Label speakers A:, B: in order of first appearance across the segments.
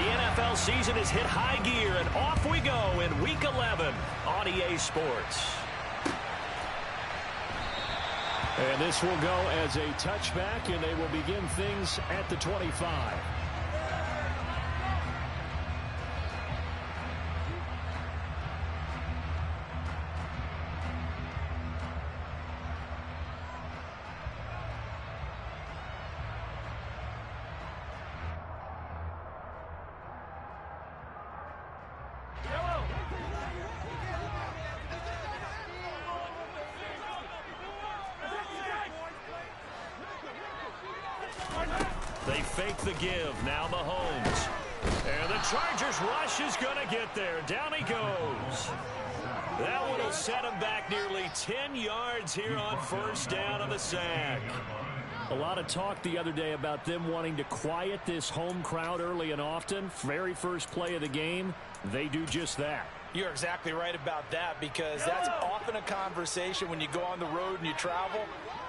A: NFL season has hit high gear, and off we go in Week 11 on EA Sports.
B: And this will go as a touchback, and they will begin things at the 25.
A: They fake the give. Now Mahomes. And the Chargers rush is going to get there. Down he goes. That one will set him back nearly 10 yards here on first down of the sack.
B: A lot of talk the other day about them wanting to quiet this home crowd early and often. Very first play of the game, they do just that.
C: You're exactly right about that, because that's often a conversation when you go on the road and you travel.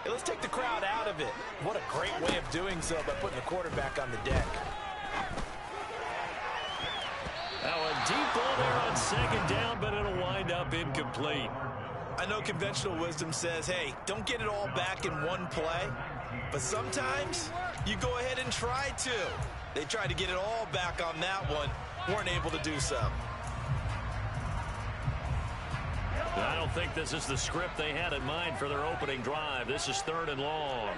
C: Hey, let's take the crowd out of it. What a great way of doing so by putting the quarterback on the deck.
A: Now a deep ball there on second down, but it'll wind up incomplete.
C: I know conventional wisdom says, hey, don't get it all back in one play. But sometimes you go ahead and try to. They tried to get it all back on that one. Weren't able to do so.
A: I don't think this is the script they had in mind for their opening drive. This is 3rd and long.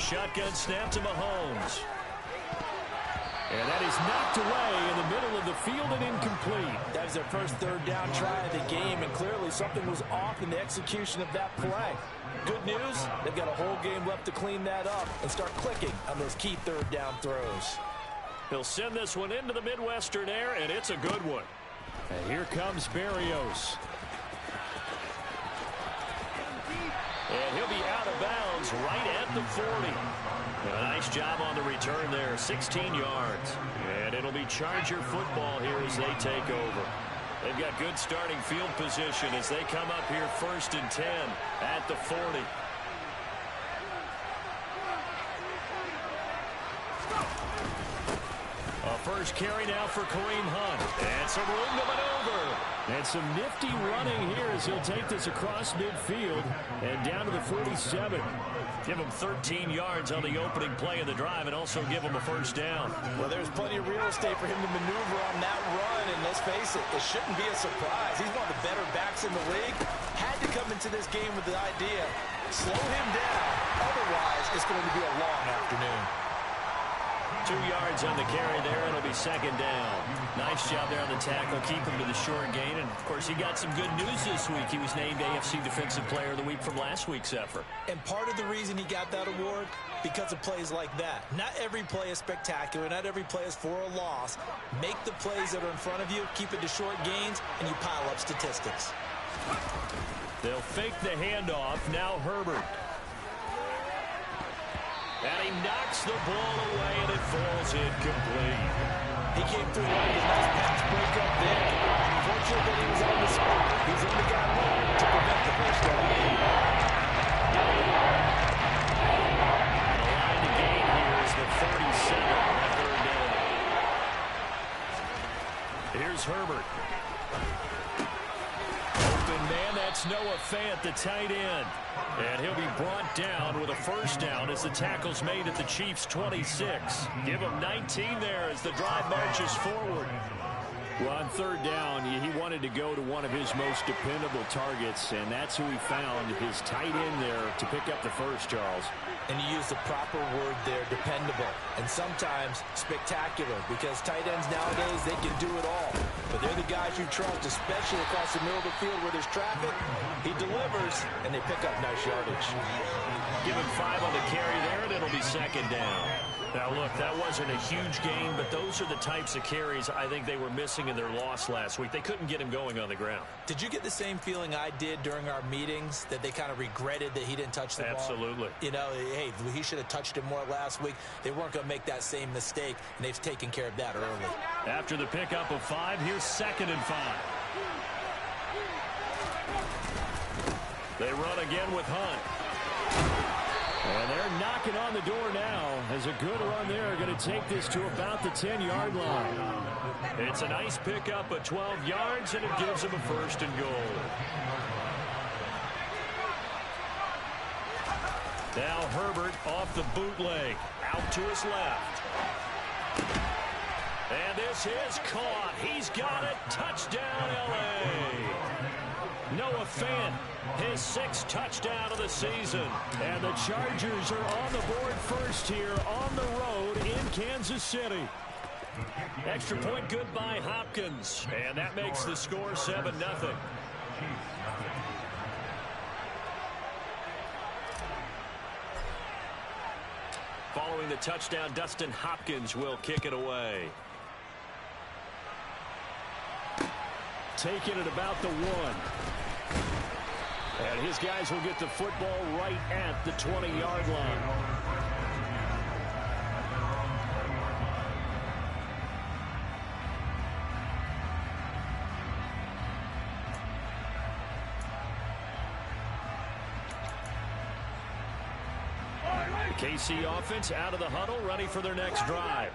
A: Shotgun snap to Mahomes. And that is knocked away in the middle of the field and incomplete.
C: That was their first 3rd down try of the game, and clearly something was off in the execution of that play. Good news, they've got a whole game left to clean that up and start clicking on those key 3rd down throws.
A: He'll send this one into the Midwestern air, and it's a good one.
B: And here comes Berrios.
A: And he'll be out of bounds right at the 40. A nice job on the return there, 16 yards. And it'll be Charger football here as they take over. They've got good starting field position as they come up here 1st and 10 at the 40. A first carry now for Kareem Hunt. And some room to maneuver.
B: And some nifty running here as he'll take this across midfield and down to the 47.
A: Give him 13 yards on the opening play of the drive and also give him a first down.
C: Well, there's plenty of real estate for him to maneuver on that run, and let's face it, it shouldn't be a surprise. He's one of the better backs in the league. Had to come into this game with the idea, slow him down. Otherwise, it's going to be a long afternoon.
A: 2 yards on the carry there. It'll be 2nd down. Nice job there on the tackle. Keep him to the short gain. And, of course, he got some good news this week. He was named AFC Defensive Player of the Week from last week's effort.
C: And part of the reason he got that award, because of plays like that. Not every play is spectacular. Not every play is for a loss. Make the plays that are in front of you, keep it to short gains, and you pile up statistics.
A: They'll fake the handoff. Now Herbert. And he knocks the ball away, and it falls incomplete.
C: He came through with a nice pass break up there. Fortunate that he was on the spot. He's only got one to prevent the first down.
A: The line to gain here is the 37 on 3rd down. Here's Herbert. Open man, that's Noah Fant, the tight end. And he'll be brought down with a first down as the tackle's made at the Chiefs' 26. Give him 19 there as the drive marches forward.
B: Well, on 3rd down, he wanted to go to one of his most dependable targets, and that's who he found, his tight end there, to pick up the first, Charles.
C: And you use the proper word there, dependable, and sometimes spectacular, because tight ends nowadays, they can do it all. But they're the guys you trust, especially across the middle of the field where there's traffic. He delivers, and they pick up nice yardage.
A: Give him 5 on the carry there, and it'll be 2nd down. Now, look, that wasn't a huge gain, but those are the types of carries I think they were missing in their loss last week. They couldn't get him going on the ground.
C: Did you get the same feeling I did during our meetings, that they kind of regretted that he didn't touch the ball?
A: Absolutely.
C: You know, hey, he should have touched it more last week. They weren't going to make that same mistake, and they've taken care of that early.
A: After the pickup of 5, here's 2nd and 5. They run again with Hunt. And they're
B: knocking on the door now as a good run there. Going to take this to about the 10-yard line.
A: It's a nice pickup of 12 yards, and it gives him a first and goal. Now Herbert off the bootleg. Out to his left. And this is caught. He's got it. Touchdown, L.A. Noah Fant, his 6th touchdown of the season.
B: And the Chargers are on the board first here on the road in Kansas City.
A: Extra point good by Hopkins. And that makes the score 7-0. Following the touchdown, Dustin Hopkins will kick it away.
B: Taking it about the 1. And his guys will get the football right at the 20-yard line.
A: The KC offense out of the huddle, ready for their next drive.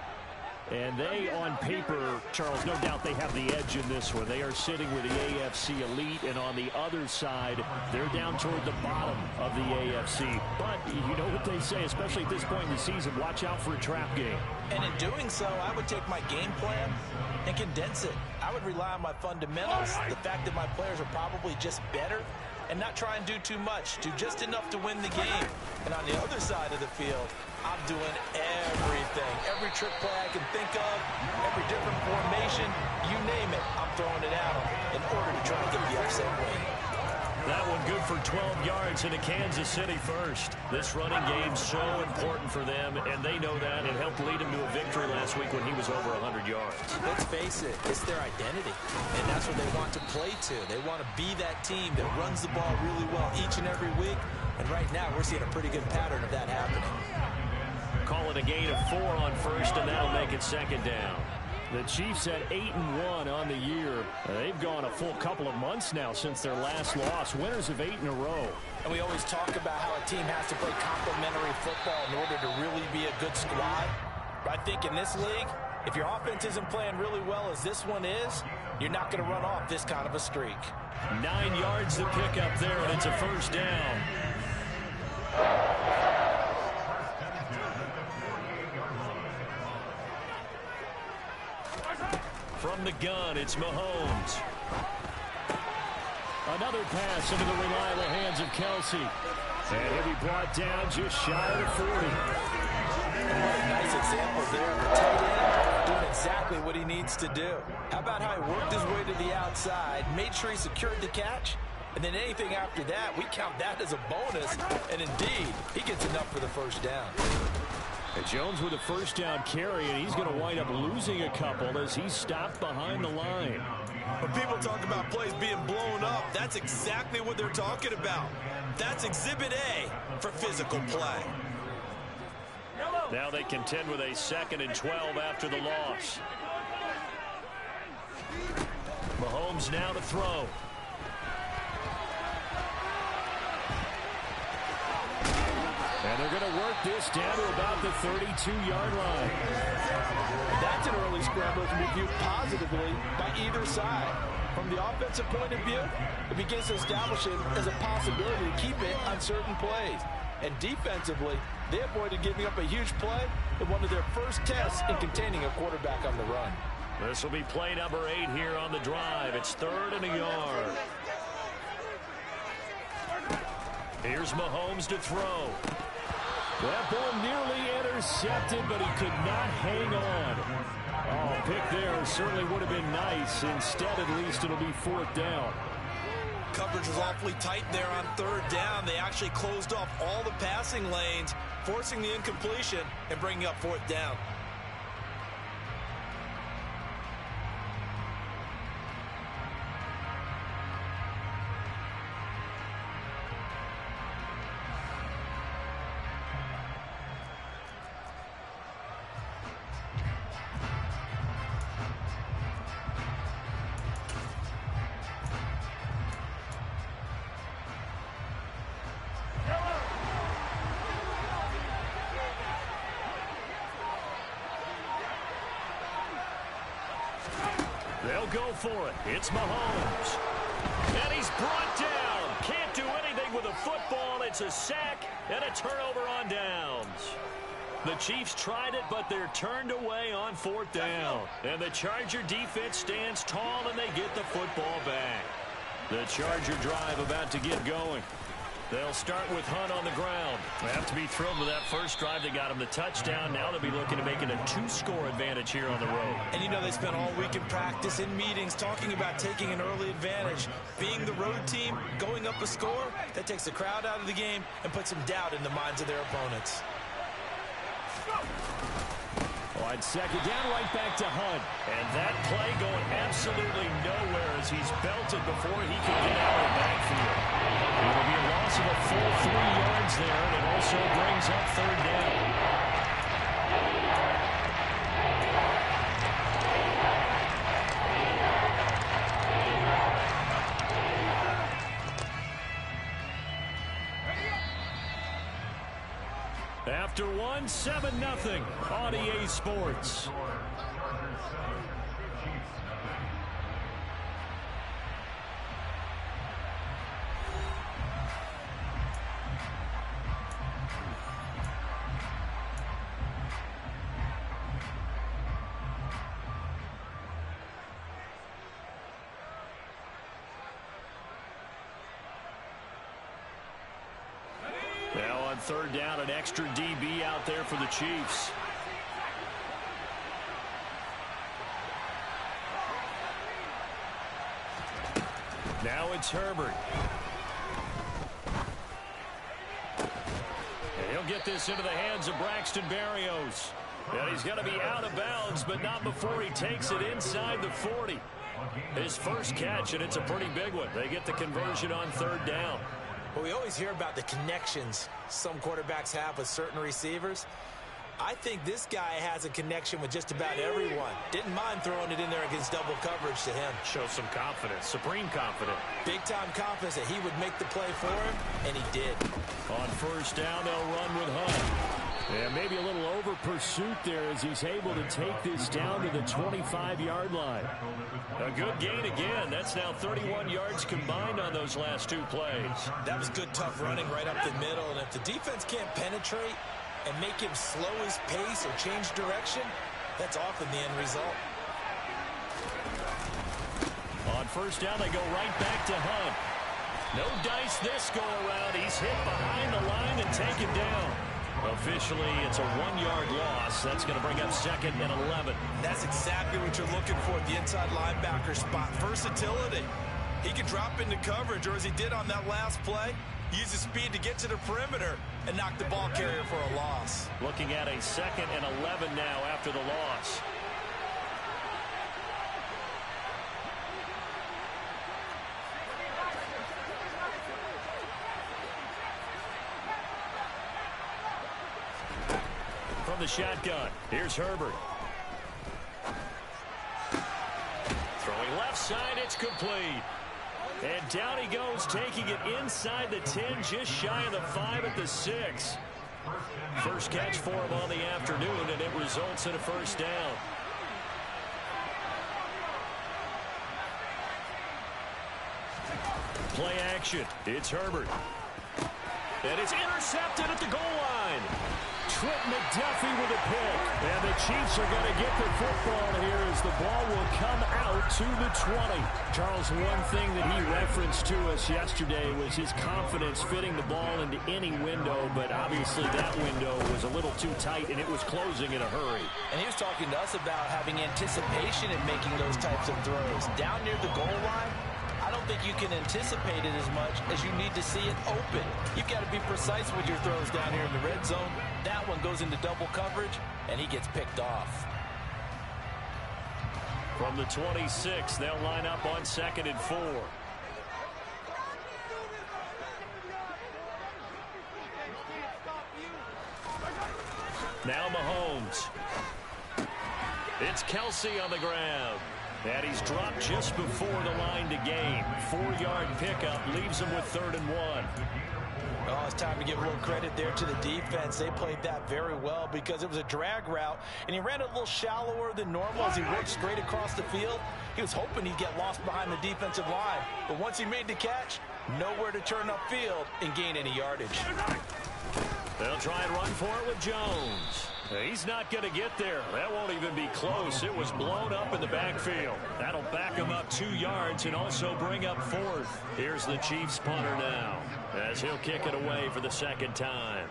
B: And they, on paper, Charles, no doubt they have the edge in this one. They are sitting with the AFC elite, and on the other side, they're down toward the bottom of the AFC. But you know what they say, especially at this point in the season, watch out for a trap game.
C: And in doing so, I would take my game plan and condense it. I would rely on my fundamentals, the fact that my players are probably just better, and not try and do too much, do just enough to win the game. And on the other side of the field, I'm doing everything. Every trick play I can think of, every different formation, you name it, I'm throwing it at them in order to try and get the upset win.
A: That one good for 12 yards into Kansas City first. This running game's so important for them, and they know that. It helped lead him to a victory last week when he was over 100 yards.
C: Let's face it, it's their identity, and that's what they want to play to. They want to be that team that runs the ball really well each and every week, and right now we're seeing a pretty good pattern of that happening.
A: Call it a gain of 4 on first, and that'll make it second down.
B: The Chiefs at 8-1 on the year. They've gone a full couple of months now since their last loss. Winners of 8 in a row.
C: And we always talk about how a team has to play complementary football in order to really be a good squad. But I think in this league, if your offense isn't playing really well as this one is, you're not going to run off this kind of a streak.
A: 9 yards to pick up there, and it's a first down. From the gun, it's Mahomes.
B: Another pass into the reliable hands of Kelsey. And he'll be brought down just shy of 40.
C: And what a nice example there of the tight end doing exactly what he needs to do. How about how he worked his way to the outside, made sure he secured the catch, and then anything after that, we count that as a bonus. And indeed, he gets enough for the first down.
B: And Jones with a first down carry, and he's going to wind up losing a couple as he's stopped behind the line.
D: When people talk about plays being blown up, that's exactly what they're talking about. That's Exhibit A for physical play.
A: Now they contend with a 2nd and 12 after the loss. Mahomes now to throw.
B: And they're going to work this down to about the 32-yard line.
C: That's an early scramble that can be viewed positively by either side. From the offensive point of view, it begins to establish it as a possibility to keep it on certain plays. And defensively, they avoided giving up a huge play in one of their first tests in containing a quarterback on the run.
A: This will be play number 8 here on the drive. It's 3rd and a yard. Here's Mahomes to throw.
B: That ball nearly intercepted, but he could not hang on. Oh, pick there certainly would have been nice. Instead, at least, it'll be 4th down.
D: Coverage was awfully tight there on 3rd down. They actually closed off all the passing lanes, forcing the incompletion and bringing up 4th down.
B: They'll go for it. It's Mahomes. And he's brought down. Can't do anything with a football. It's a sack and a turnover on downs. The Chiefs tried it, but they're turned away on 4th down. And the Charger defense stands tall, and they get the football back. The Charger drive about to get going. They'll start with Hunt on the ground. They have to be thrilled with that first drive. They got him the touchdown. Now they'll be looking to make it a 2-score advantage here on the road.
D: And you know they spent all week in practice, in meetings, talking about taking an early advantage. Being the road team, going up a score, that takes the crowd out of the game and puts some doubt in the minds of their opponents.
B: On second down, right back to Hunt. And that play going absolutely nowhere as he's belted before he can get out of the backfield. It'll be a loss of a full 3 yards there, and it also brings up 3rd down. After one, 7-0 on EA Sports. Now on 3rd down, an extra DB out there for the Chiefs. Now it's Herbert. And he'll get this into the hands of Braxton Berrios. And he's going to be out of bounds, but not before he takes it inside the 40. His first catch, and it's a pretty big one. They get the conversion on 3rd down.
C: Well, we always hear about the connections some quarterbacks have with certain receivers. I think this guy has a connection with just about everyone. Didn't mind throwing it in there against double coverage to him.
B: Shows some confidence, supreme confidence.
C: Big-time confidence that he would make the play for him, and he did.
B: On 1st down, they'll run with Hunt. And maybe a little over pursuit there as he's able to take this down to the 25-yard line. A good gain again. That's now 31 yards combined on those last 2 plays.
C: That was good, tough running right up the middle. And if the defense can't penetrate and make him slow his pace or change direction, that's often the end result.
B: On 1st down, they go right back to Hunt. No dice this go around. He's hit behind the line and taken down. Officially, it's a 1-yard loss. That's going to bring up 2nd and 11.
D: That's exactly what you're looking for at the inside linebacker spot. Versatility. He can drop into coverage, or as he did on that last play, use his speed to get to the perimeter and knock the ball carrier for a loss.
B: Looking at a 2nd and 11 now after the loss. From the shotgun, here's Herbert. Throwing left side, it's complete. And down he goes, taking it inside the 10, just shy of the 5 at the 6. First catch for him on the afternoon, and it results in a 1st down. Play action. It's Herbert. And it's intercepted at the goal line. Trent McDuffie with a pick. And the Chiefs are going to get the football here as the ball will come out to the 20. Charles, one thing that he referenced to us yesterday was his confidence fitting the ball into any window, but obviously that window was a little too tight, and it was closing in a hurry.
C: And he was talking to us about having anticipation in making those types of throws. Down near the goal line, I don't think you can anticipate it as much as you need to see it open. You've got to be precise with your throws down here in the red zone. That one goes into double coverage, and he gets picked off.
B: From the 26, they'll line up on 2nd and 4. Now Mahomes. It's Kelsey on the ground. And he's dropped just before the line to gain. 4-yard pickup leaves him with 3rd and 1.
C: Oh, it's time to give a little credit there to the defense. They played that very well because it was a drag route, and he ran a little shallower than normal as he worked straight across the field. He was hoping he'd get lost behind the defensive line, but once he made the catch, nowhere to turn upfield and gain any yardage.
A: They'll try and run for it with Jones. He's not going to get there. That won't even be close. It was blown up in the backfield. That'll back him up 2 yards and also bring up 4th. Here's the Chiefs punter now as he'll kick it away for the 2nd time.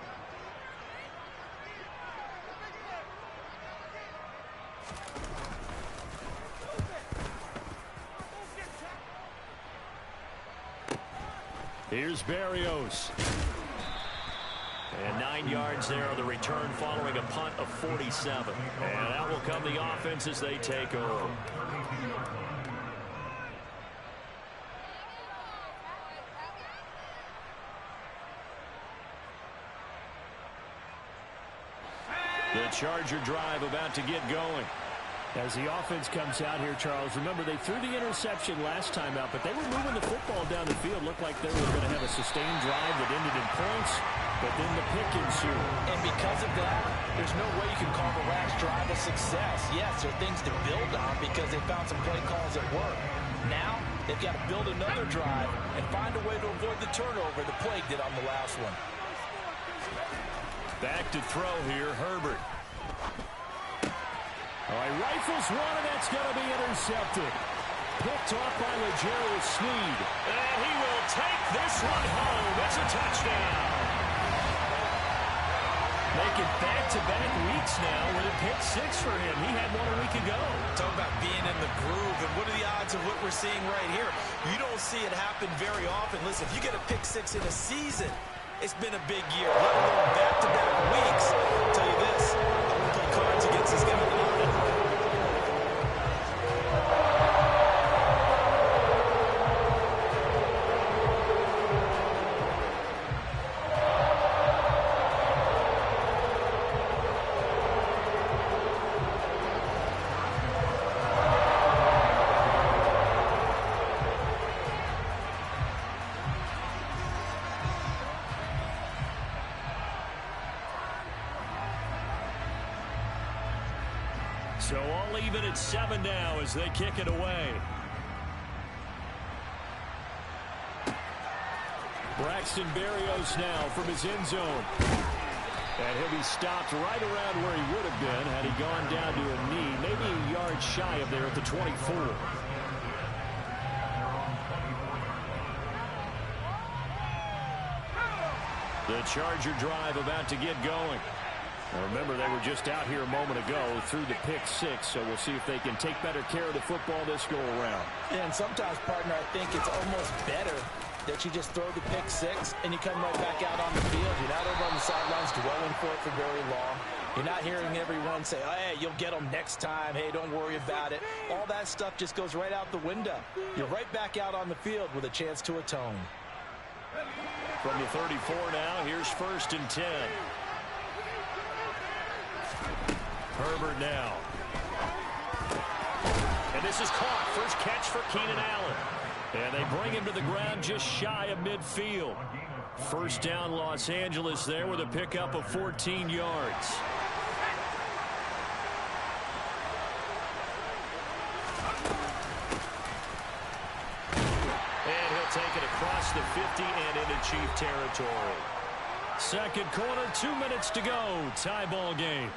A: Here's Berrios. And 9 yards there on the return following a punt of 47. And out will come the offense as they take over. The Charger drive about to get going.
B: As the offense comes out here, Charles, remember they threw the interception last time out, but they were moving the football down the field. Looked like they were going to have a sustained drive that ended in points, but then the pick ensued.
C: And because of that, there's no way you can call the last drive a success. Yes, there are things to build on because they found some play calls that work. Now, they've got to build another drive and find a way to avoid the turnover the Plague did on the last one.
A: Back to throw here, Herbert.
B: All right, rifles one, and that's going to be intercepted. Picked off by L'Jarius Sneed.
A: And he will take this one home. It's a touchdown. Making back-to-back weeks now with a pick 6 for him. He had one a week ago.
D: Talk about being in the groove, and what are the odds of what we're seeing right here? You don't see it happen very often. Listen, if you get a pick 6 in a season, it's been a big year. Let alone back-to-back weeks. I'll tell you this, I won't play cards against this guy tonight.
A: So all even at 7 now as they kick it away. Braxton Berrios now from his end zone. And he'll be stopped right around where he would have been had he gone down to a knee, maybe a yard shy of there at the 24. The Charger drive about to get going. Now remember, they were just out here a moment ago through the pick 6, so we'll see if they can take better care of the football this go-around.
C: And sometimes, partner, I think it's almost better that you just throw the pick 6 and you come right back out on the field. You're not over on the sidelines dwelling for it for very long. You're not hearing everyone say, oh, hey, you'll get them next time. Hey, don't worry about it. All that stuff just goes right out the window. You're right back out on the field with a chance to atone.
A: From the 34 now, here's 1st and 10. Herbert now. And this is caught. First catch for Keenan Allen. And they bring him to the ground just shy of midfield. First down, Los Angeles there with a pickup of 14 yards. And he'll take it across the 50 and into Chief territory. Second quarter, 2 minutes to go. Tie ball game.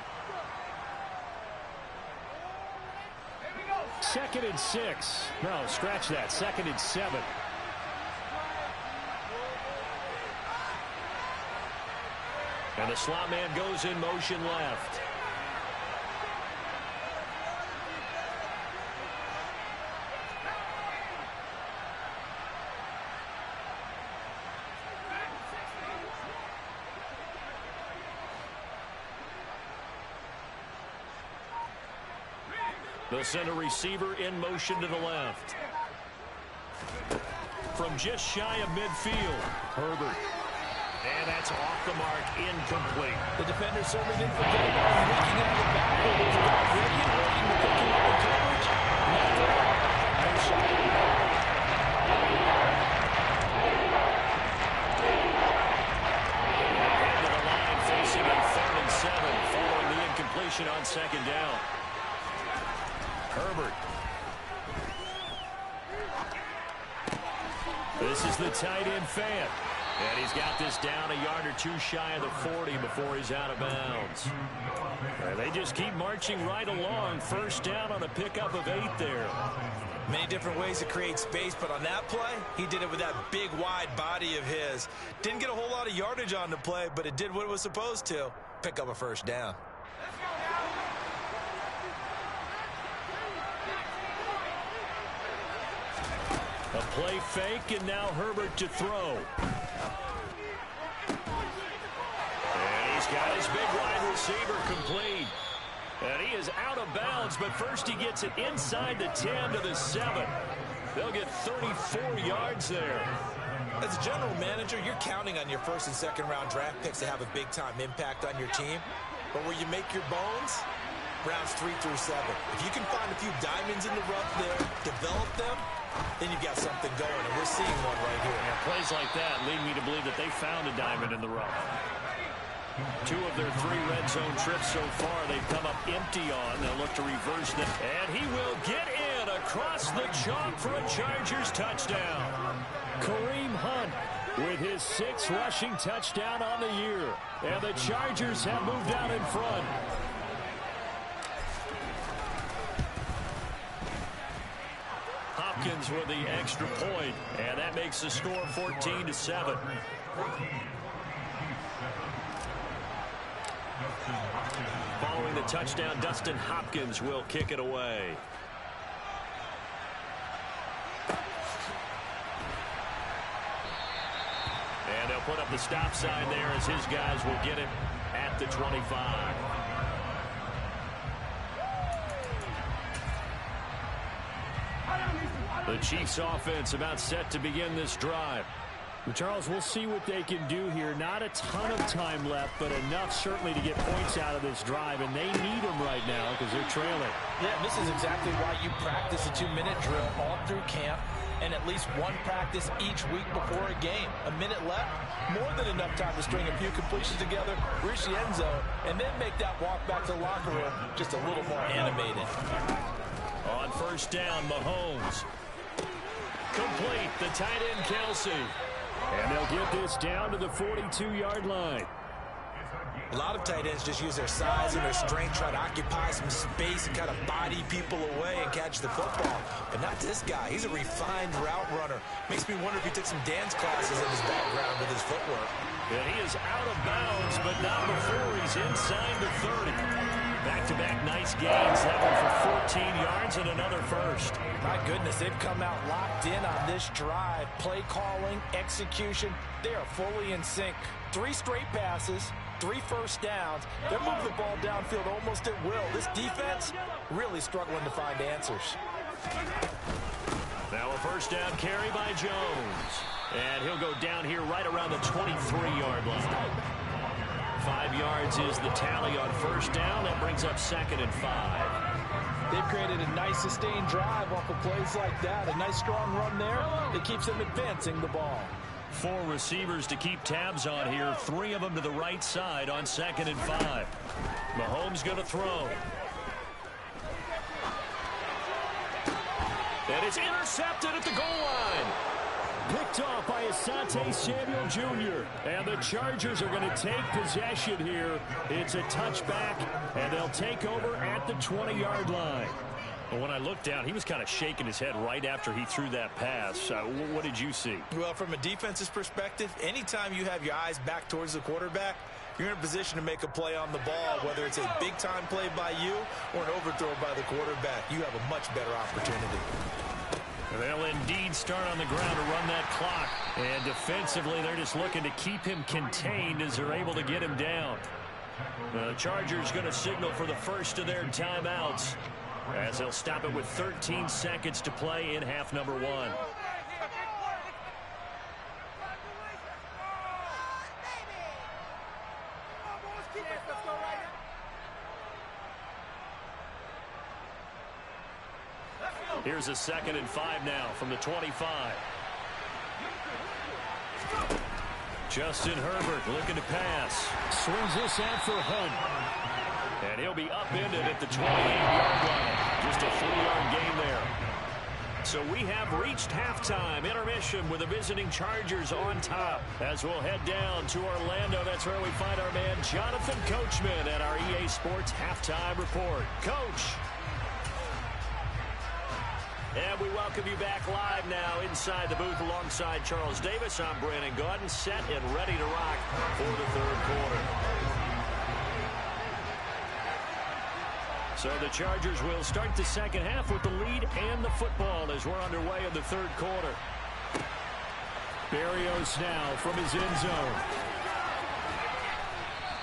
A: 2nd and 6. No, scratch that. 2nd and 7. And the slot man goes in motion left. They'll send a receiver in motion to the left. From just shy of midfield, Herbert. And that's off the mark, incomplete.
C: The defender certainly didn't forget about him leaking out of the backfield. He's got ready and waiting to pick him up in coverage. And after all, no shot.
A: formation on second down. Herbert. This is the tight end Fant. And he's got this down a yard or two shy of the 40 before he's out of bounds. And they just keep marching right along. First down on a pickup of 8 there.
C: Many different ways to create space, but on that play, he did it with that big, wide body of his. Didn't get a whole lot of yardage on the play, but it did what it was supposed to. Pick up a first down.
A: A play fake, and now Herbert to throw. And he's got his big wide receiver complete. And he is out of bounds, but first he gets it inside the 10 to the 7. They'll get 34 yards there.
C: As a general manager, you're counting on your first and second round draft picks to have a big-time impact on your team. But where you make your bones, rounds 3 through 7. If you can find a few diamonds in the rough there, develop them, then you've got something going, and we're seeing one right here.
A: And plays like that lead me to believe that they found a diamond in the rough. 2 of their 3 red zone trips so far, they've come up empty on. They'll look to reverse them. And he will get in across the chalk for a Chargers touchdown.
B: Kareem Hunt with his 6th rushing touchdown on the year. And the Chargers have moved out in front.
A: Hopkins with the extra point, and that makes the score 14-7. Following the touchdown, Dustin Hopkins will kick it away. And they'll put up the stop sign there as his guys will get it at the 25. The Chiefs offense about set to begin this drive.
B: Charles, we'll see what they can do here. Not a ton of time left, but enough certainly to get points out of this drive, and they need them right now because they're trailing.
C: Yeah, this is exactly why you practice a 2-minute drill all through camp and at least one practice each week before a game. A minute left, more than enough time to string a few completions together, reach the end zone, and then make that walk back to the locker room just a little more animated.
A: On first down, Mahomes. Complete, the tight end Kelsey.
B: And they'll get this down to the 42-yard line.
C: A lot of tight ends just use their size and their strength, try to occupy some space and kind of body people away and catch the football. But not this guy. He's a refined route runner. Makes me wonder if he took some dance classes in his background with his footwork.
A: And he is out of bounds, but not before he's inside the 30. Back-to-back nice gains. That one for 14 yards and another first.
C: My goodness, they've come out locked in on this drive. Play calling, execution, they are fully in sync. 3 straight passes, 3 first downs. They're moving the ball downfield almost at will. This defense really struggling to find answers.
A: Now a first down carry by Jones. And he'll go down here right around the 23-yard line. 5 yards is the tally on first down. That brings up 2nd and 5.
C: They've created a nice sustained drive off of plays like that. A nice strong run there that keeps them advancing the ball.
A: 4 receivers to keep tabs on here. 3 of them to the right side on 2nd and 5. Mahomes going to throw. And it's intercepted at the goal line.
B: Picked off by Asante Samuel Jr. And the Chargers are going to take possession here. It's a touchback, and they'll take over at the 20-yard line.
A: Well, when I looked down, he was kind of shaking his head right after he threw that pass. What did you see?
C: Well, from a defense's perspective, anytime you have your eyes back towards the quarterback, you're in a position to make a play on the ball, whether it's a big-time play by you or an overthrow by the quarterback. You have a much better opportunity.
A: They'll indeed start on the ground to run that clock. And defensively, they're just looking to keep him contained as they're able to get him down. The Chargers going to signal for the first of their timeouts as they'll stop it with 13 seconds to play in half number 1. Here's a 2nd and 5 now from the 25. Justin Herbert looking to pass.
B: Swings this out for Hunt.
A: And he'll be upended at the 28-yard line. Just a 3-yard gain there. So we have reached halftime intermission with the visiting Chargers on top. As we'll head down to Orlando, that's where we find our man Jonathan Coachman at our EA Sports Halftime Report. Coach. And we welcome you back live now inside the booth alongside Charles Davis. I'm Brandon Gaudin, set and ready to rock for the third quarter. So the Chargers will start the second half with the lead and the football as we're underway in the third quarter.
B: Berrios now from his end zone.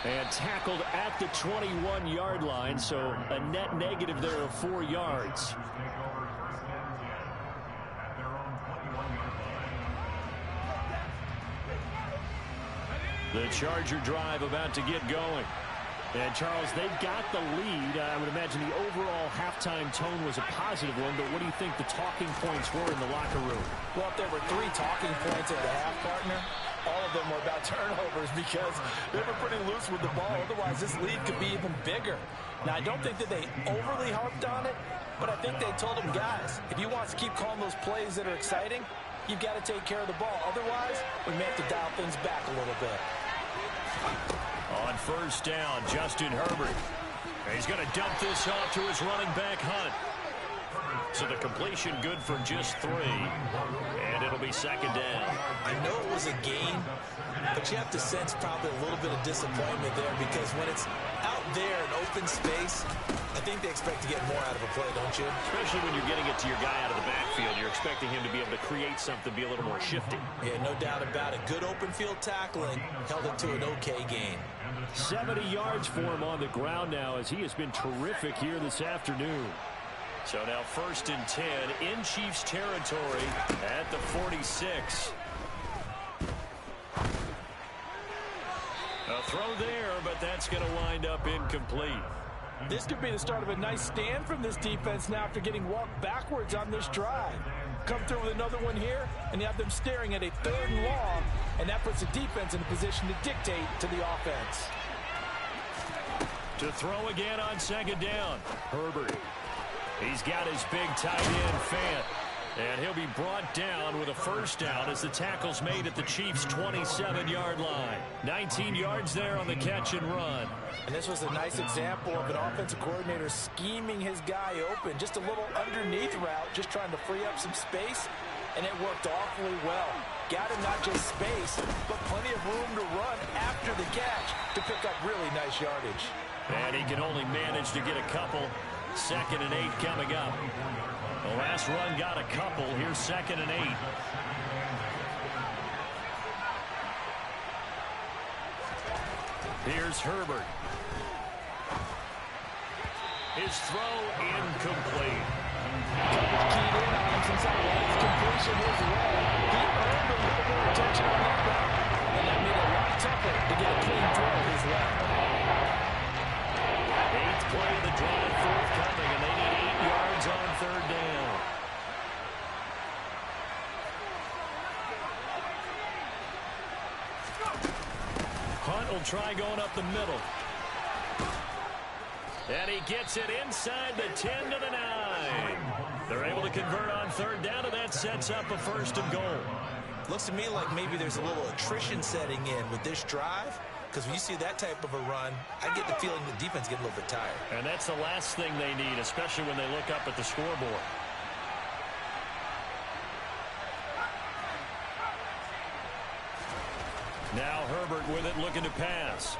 B: And tackled at the 21-yard line, so a net negative there of 4 yards. The Charger drive about to get going. And, Charles, they've got the lead. I would imagine the overall halftime tone was a positive one, but what do you think the talking points were in the locker room?
C: Well, if there were 3 talking points at the half, partner, all of them were about turnovers because they were pretty loose with the ball. Otherwise, this lead could be even bigger. Now, I don't think that they overly harped on it, but I think they told them, guys, if you want to keep calling those plays that are exciting, you've got to take care of the ball. Otherwise, we may have to dial things back a little bit.
A: On first down, Justin Herbert. He's going to dump this off to his running back, Hunt. So the completion good for just 3. And it'll be second down.
C: I know it was a gain, but you have to sense probably a little bit of disappointment there because when it's out there in open space, I think they expect to get more out of a play, don't you?
A: Especially when you're getting it to your guy out of the backfield. You're expecting him to be able to create something, be a little more shifty.
C: Yeah, no doubt about it. Good open field tackling held it to an okay gain.
B: 70 yards for him on the ground now as he has been terrific here this afternoon.
A: So now first and 10 in Chiefs territory at the 46. A throw there, but that's going to wind up incomplete.
E: This could be the start of a nice stand from this defense now after getting walked backwards on this drive. Come through with another one here, and you have them staring at a 3rd and long, and that puts the defense in a position to dictate to the offense.
A: To throw again on second down, Herbert. He's got his big tight end, Fant. And he'll be brought down with a first down as the tackle's made at the Chiefs' 27-yard line. 19 yards there on the catch and run.
E: And this was a nice example of an offensive coordinator scheming his guy open. Just a little underneath route, just trying to free up some space, and it worked awfully well. Got him not just space, but plenty of room to run after the catch to pick up really nice yardage.
A: And he can only manage to get a couple. 2nd and 8 coming up. The last run got a couple. Here's 2nd and 8. Here's Herbert. His throw incomplete.
E: Keyed in on him since that last completion his way. He earned a little more attention on that route, and that made it a lot tougher to get a clean throw his way.
A: 8th play of the drive forthcoming, and they need 8 yards on 3rd down. Hunt will try going up the middle. And he gets it inside the 10 to the 9. They're able to convert on 3rd down, and that sets up a 1st and goal.
C: Looks to me like maybe there's a little attrition setting in with this drive. Because when you see that type of a run, I get the feeling the defense getting a little bit tired.
A: And that's the last thing they need, especially when they look up at the scoreboard. Now Herbert with it, looking to pass.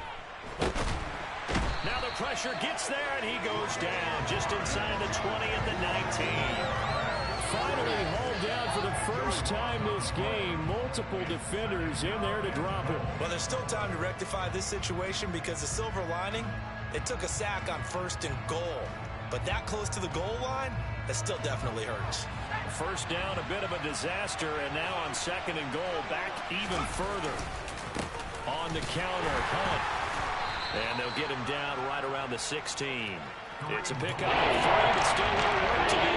A: Now the pressure gets there, and he goes down just inside the 20 at the 19.
B: Finally hauled down for the first time this game. Multiple defenders in there to drop him.
C: Well, there's still time to rectify this situation because the silver lining, they took a sack on 1st and goal. But that close to the goal line, that still definitely hurts.
A: First down, a bit of a disaster, and now on 2nd and goal, back even further. On the counter, Hunt. And they'll get him down right around the 16. It's a pickup of 3, but still a little work to do.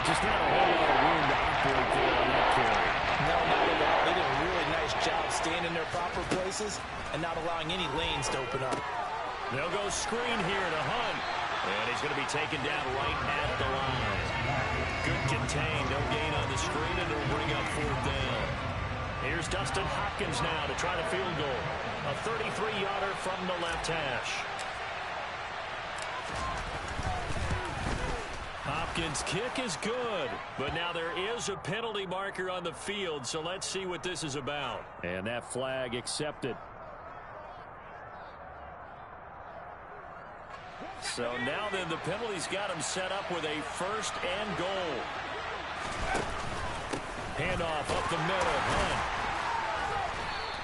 B: Just not a whole lot of room to operate there on that carry.
E: No, not at all. They didn't really staying in their proper places and not allowing any lanes to open up.
A: They'll go screen here to Hunt. And he's going to be taken down right at the line. Good contain. No gain on the screen, and it'll bring up 4th down. Here's Dustin Hopkins now to try the field goal. A 33-yarder from the left hash. Hopkins' kick is good, but now there is a penalty marker on the field, so let's see what this is about.
B: And that flag accepted.
A: So now then the penalty's got him set up with a 1st and goal. Handoff up the middle. Hunt.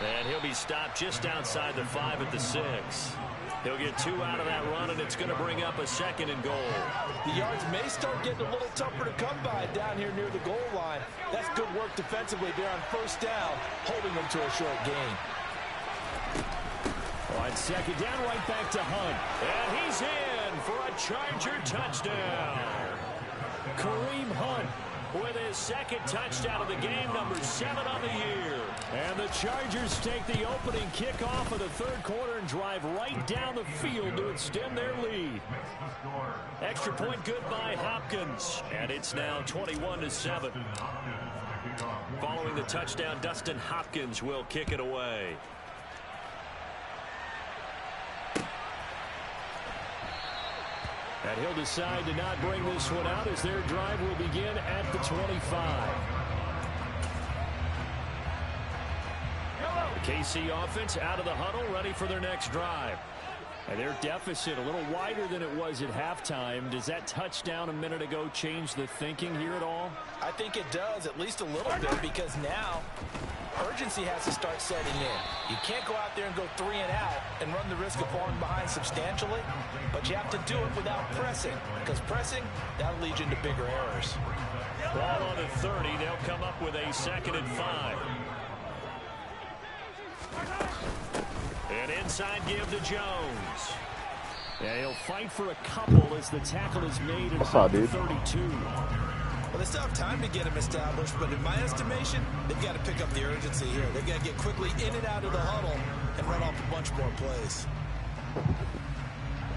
A: And he'll be stopped just outside the 5 at the 6. He'll get 2 out of that run, and it's going to bring up a 2nd and goal.
E: The yards may start getting a little tougher to come by down here near the goal line. That's good work defensively there on 1st down, holding them to a short gain.
B: On 2nd down, right back to Hunt.
A: And he's in for a Charger touchdown.
B: Kareem Hunt
A: with his 2nd touchdown of the game, number 7 on the year.
B: And the Chargers take the opening kickoff of the 3rd quarter and drive right down the field to extend their lead.
A: Extra point good by Hopkins. And it's now 21-7. Following the touchdown, Dustin Hopkins will kick it away.
B: And he'll decide to not bring this one out as their drive will begin at the 25.
A: The KC offense out of the huddle, ready for their next drive.
B: And their deficit a little wider than it was at halftime. Does that touchdown a minute ago change the thinking here at all?
E: I think it does, at least a little bit, because now urgency has to start setting in. You can't go out there and go 3 and out and run the risk of falling behind substantially, but you have to do it without pressing, because pressing, that'll lead you into bigger errors.
A: Ball on the 30. They'll come up with a 2nd and 5. An inside give to Jones.
B: Yeah, he'll fight for a couple as the tackle is made at about the 32.
D: Well, they still have time to get him established, but in my estimation, they've got to pick up the urgency here. They've got to get quickly in and out of the huddle and run off a bunch more plays.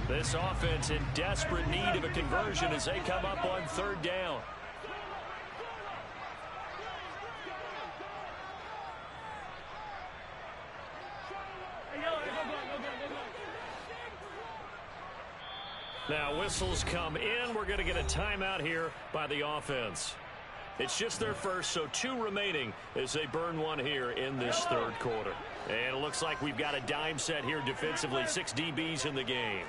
A: This offense in desperate need of a conversion as they come up on 3rd down. Now whistles come in. We're going to get a timeout here by the offense. It's just their first, so 2 remaining as they burn one here in this 3rd quarter. And it looks like we've got a dime set here defensively. 6 DBs in the game.